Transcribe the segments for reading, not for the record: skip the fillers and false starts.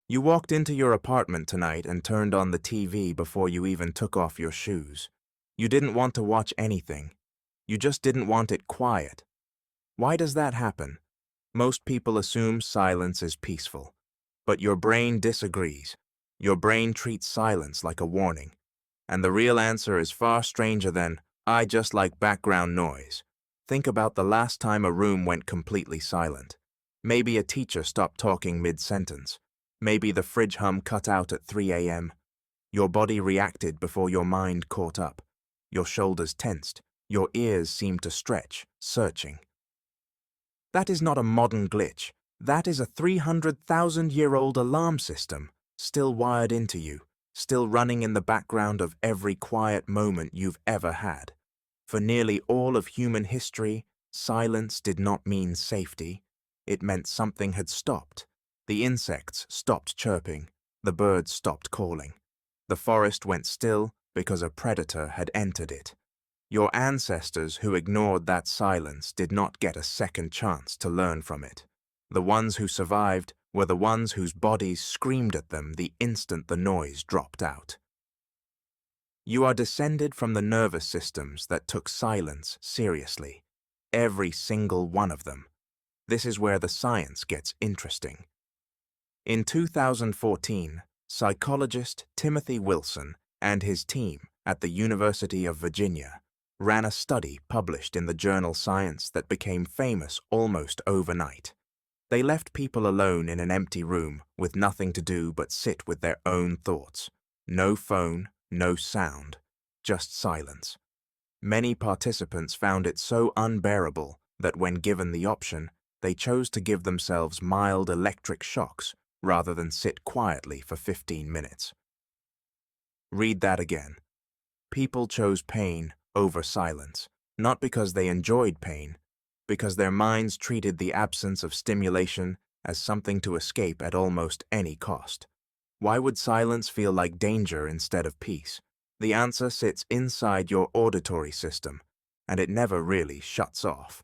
You walked into your apartment tonight and turned on the TV before you even took off your shoes. You didn't want to watch anything. You just didn't want it quiet. Why does that happen? Most people assume silence is peaceful. But your brain disagrees. Your brain treats silence like a warning. And the real answer is far stranger than, I just like background noise. Think about the last time a room went completely silent. Maybe a teacher stopped talking mid-sentence. Maybe the fridge hum cut out at 3 a.m. Your body reacted before your mind caught up. Your shoulders tensed. Your ears seemed to stretch, searching. That is not a modern glitch. That is a 300,000-year-old alarm system, still wired into you, still running in the background of every quiet moment you've ever had. For nearly all of human history, silence did not mean safety. It meant something had stopped. The insects stopped chirping. The birds stopped calling. The forest went still because a predator had entered it. Your ancestors who ignored that silence did not get a second chance to learn from it. The ones who survived were the ones whose bodies screamed at them the instant the noise dropped out. You are descended from the nervous systems that took silence seriously. Every single one of them. This is where the science gets interesting. In 2014, psychologist Timothy Wilson and his team at the University of Virginia ran a study published in the journal Science that became famous almost overnight. They left people alone in an empty room with nothing to do but sit with their own thoughts. No phone, no sound, just silence. Many participants found it so unbearable that when given the option, they chose to give themselves mild electric shocks rather than sit quietly for 15 minutes. Read that again. People chose pain over silence, not because they enjoyed pain, because their minds treated the absence of stimulation as something to escape at almost any cost. Why would silence feel like danger instead of peace? The answer sits inside your auditory system, and it never really shuts off.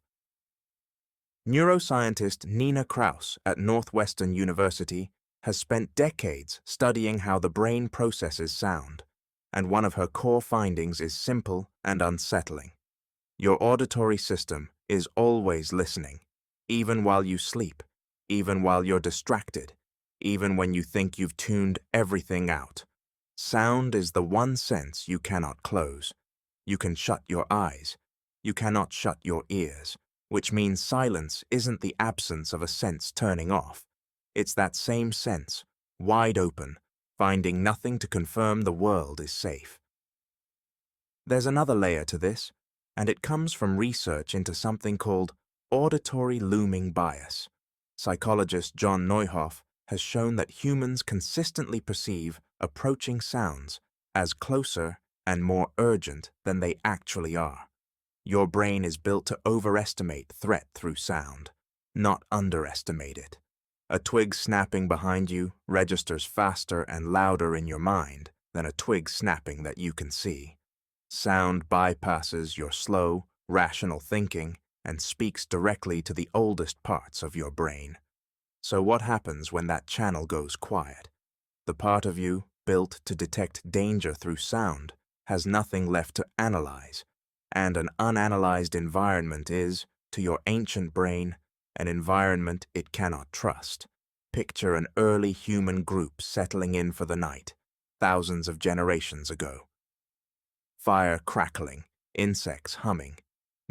Neuroscientist Nina Kraus at Northwestern University has spent decades studying how the brain processes sound, and one of her core findings is simple and unsettling. Your auditory system is always listening, even while you sleep, even while you're distracted, even when you think you've tuned everything out. Sound is the one sense you cannot close. You can shut your eyes. You cannot shut your ears, which means silence isn't the absence of a sense turning off. It's that same sense, wide open, finding nothing to confirm the world is safe. There's another layer to this, and it comes from research into something called auditory looming bias. Psychologist John Neuhoff has shown that humans consistently perceive approaching sounds as closer and more urgent than they actually are. Your brain is built to overestimate threat through sound, not underestimate it. A twig snapping behind you registers faster and louder in your mind than a twig snapping that you can see. Sound bypasses your slow, rational thinking and speaks directly to the oldest parts of your brain. So what happens when that channel goes quiet? The part of you, built to detect danger through sound, has nothing left to analyze, and an unanalyzed environment is, to your ancient brain, an environment it cannot trust. Picture an early human group settling in for the night, thousands of generations ago. Fire crackling, insects humming,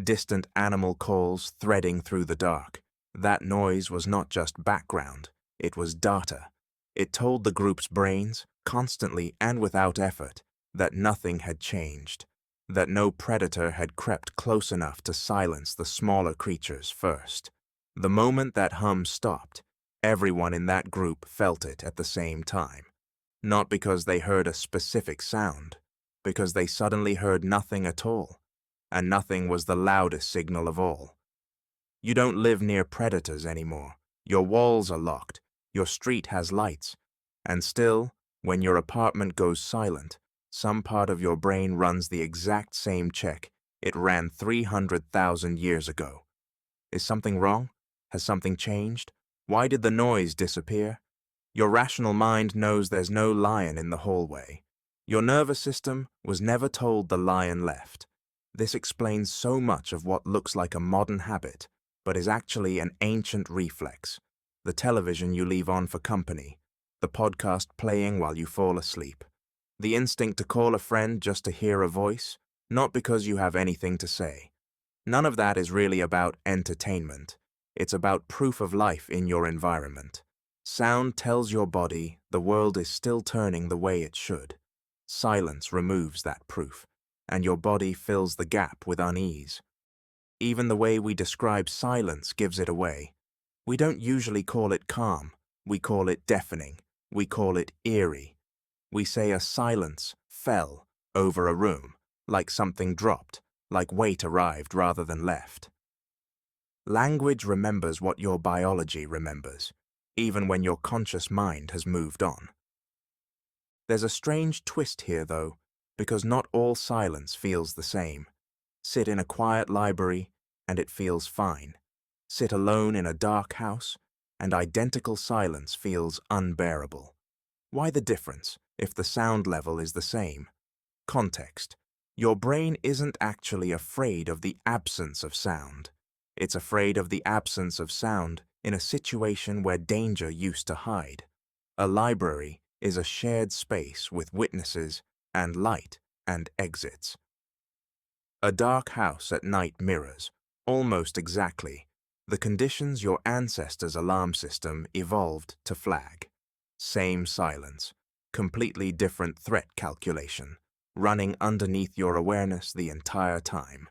distant animal calls threading through the dark. That noise was not just background, it was data. It told the group's brains, constantly and without effort, that nothing had changed, that no predator had crept close enough to silence the smaller creatures first. The moment that hum stopped, everyone in that group felt it at the same time, not because they heard a specific sound, because they suddenly heard nothing at all, and nothing was the loudest signal of all. You don't live near predators anymore. Your walls are locked. Your street has lights. And still, when your apartment goes silent, some part of your brain runs the exact same check it ran 300,000 years ago. Is something wrong? Has something changed? Why did the noise disappear? Your rational mind knows there's no lion in the hallway. Your nervous system was never told the lion left. This explains so much of what looks like a modern habit, but is actually an ancient reflex. The television you leave on for company, the podcast playing while you fall asleep, the instinct to call a friend just to hear a voice, not because you have anything to say. None of that is really about entertainment. It's about proof of life in your environment. Sound tells your body the world is still turning the way it should. Silence removes that proof, and your body fills the gap with unease. Even the way we describe silence gives it away. We don't usually call it calm. We call it deafening. We call it eerie. We say a silence fell over a room, like something dropped, like weight arrived rather than left. Language remembers what your biology remembers, even when your conscious mind has moved on. There's a strange twist here, though, because not all silence feels the same. Sit in a quiet library, and it feels fine. Sit alone in a dark house, and identical silence feels unbearable. Why the difference if the sound level is the same? Context. Your brain isn't actually afraid of the absence of sound. It's afraid of the absence of sound in a situation where danger used to hide. A library is a shared space with witnesses and light and exits. A dark house at night mirrors, almost exactly, the conditions your ancestors' alarm system evolved to flag. Same silence, completely different threat calculation, running underneath your awareness the entire time.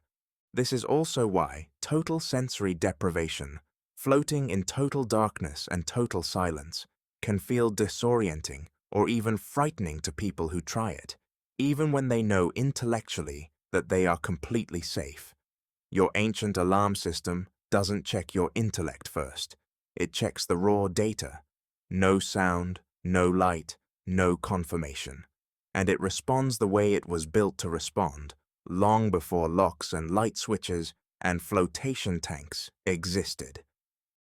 This is also why total sensory deprivation, floating in total darkness and total silence, can feel disorienting or even frightening to people who try it, even when they know intellectually that they are completely safe. Your ancient alarm system doesn't check your intellect first. It checks the raw data. No sound, no light, no confirmation. And it responds the way it was built to respond, long before locks and light switches and flotation tanks existed.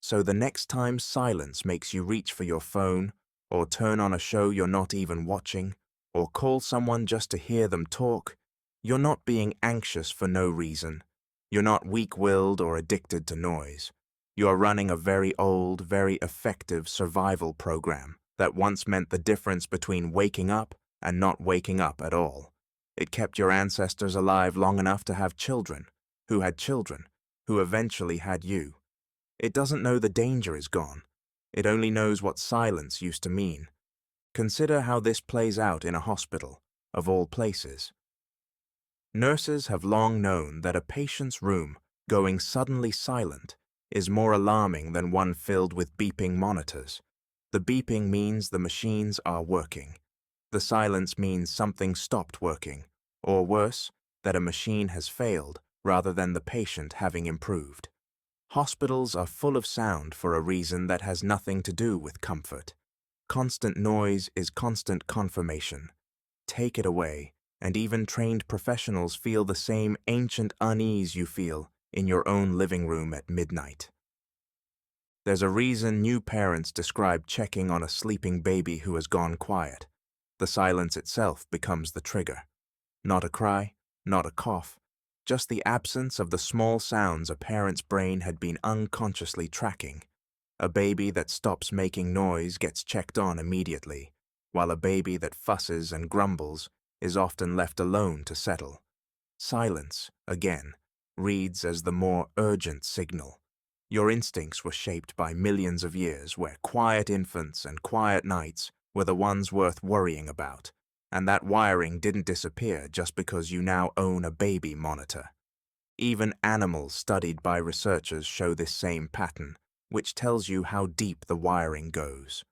So the next time silence makes you reach for your phone, or turn on a show you're not even watching, or call someone just to hear them talk, you're not being anxious for no reason. You're not weak-willed or addicted to noise. You're running a very old, very effective survival program that once meant the difference between waking up and not waking up at all. It kept your ancestors alive long enough to have children, who eventually had you. It doesn't know the danger is gone. It only knows what silence used to mean. Consider how this plays out in a hospital, of all places. Nurses have long known that a patient's room going suddenly silent is more alarming than one filled with beeping monitors. The beeping means the machines are working. The silence means something stopped working, or worse, that a machine has failed rather than the patient having improved. Hospitals are full of sound for a reason that has nothing to do with comfort. Constant noise is constant confirmation. Take it away, and even trained professionals feel the same ancient unease you feel in your own living room at midnight. There's a reason new parents describe checking on a sleeping baby who has gone quiet. The silence itself becomes the trigger. Not a cry, not a cough, just the absence of the small sounds a parent's brain had been unconsciously tracking. A baby that stops making noise gets checked on immediately, while a baby that fusses and grumbles is often left alone to settle. Silence, again, reads as the more urgent signal. Your instincts were shaped by millions of years where quiet infants and quiet nights were the ones worth worrying about, and that wiring didn't disappear just because you now own a baby monitor. Even animals studied by researchers show this same pattern, which tells you how deep the wiring goes.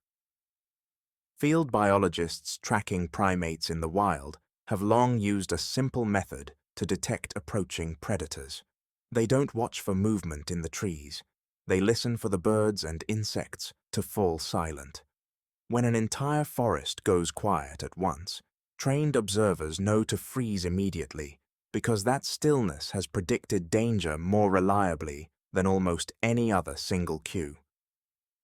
Field biologists tracking primates in the wild have long used a simple method to detect approaching predators. They don't watch for movement in the trees. They listen for the birds and insects to fall silent. When an entire forest goes quiet at once, trained observers know to freeze immediately because that stillness has predicted danger more reliably than almost any other single cue.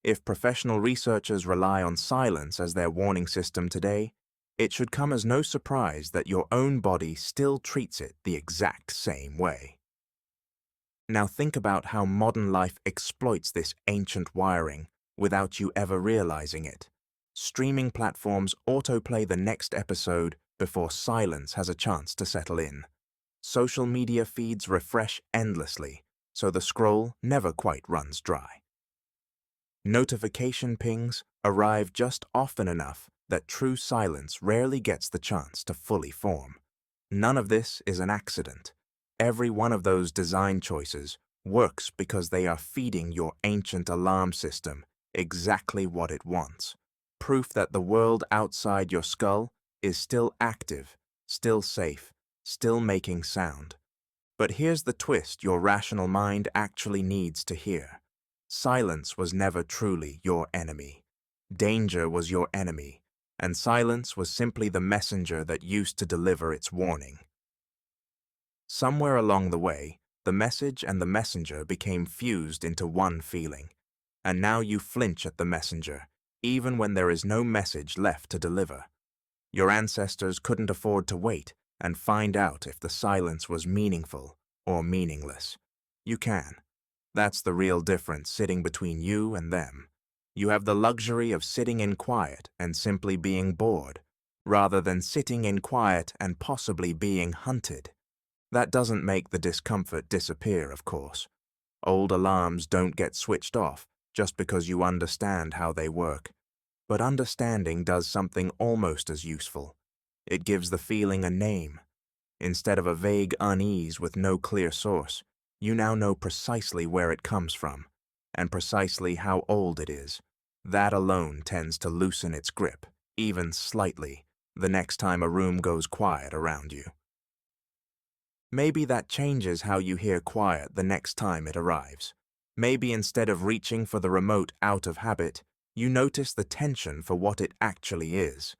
If professional researchers rely on silence as their warning system today, it should come as no surprise that your own body still treats it the exact same way. Now think about how modern life exploits this ancient wiring without you ever realizing it. Streaming platforms autoplay the next episode before silence has a chance to settle in. Social media feeds refresh endlessly, so the scroll never quite runs dry. Notification pings arrive just often enough that true silence rarely gets the chance to fully form. None of this is an accident. Every one of those design choices works because they are feeding your ancient alarm system exactly what it wants. Proof that the world outside your skull is still active, still safe, still making sound. But here's the twist your rational mind actually needs to hear. Silence was never truly your enemy. Danger was your enemy, and silence was simply the messenger that used to deliver its warning. Somewhere along the way, the message and the messenger became fused into one feeling, and now you flinch at the messenger, even when there is no message left to deliver. Your ancestors couldn't afford to wait and find out if the silence was meaningful or meaningless. You can. That's the real difference sitting between you and them. You have the luxury of sitting in quiet and simply being bored, rather than sitting in quiet and possibly being hunted. That doesn't make the discomfort disappear, of course. Old alarms don't get switched off just because you understand how they work. But understanding does something almost as useful. It gives the feeling a name. Instead of a vague unease with no clear source, you now know precisely where it comes from, and precisely how old it is. That alone tends to loosen its grip, even slightly, the next time a room goes quiet around you. Maybe that changes how you hear quiet the next time it arrives. Maybe instead of reaching for the remote out of habit, you notice the tension for what it actually is.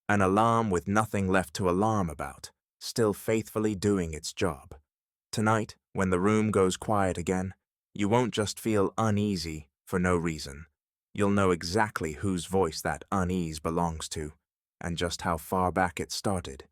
An alarm with nothing left to alarm about, still faithfully doing its job. Tonight, when the room goes quiet again, you won't just feel uneasy for no reason. You'll know exactly whose voice that unease belongs to, and just how far back it started.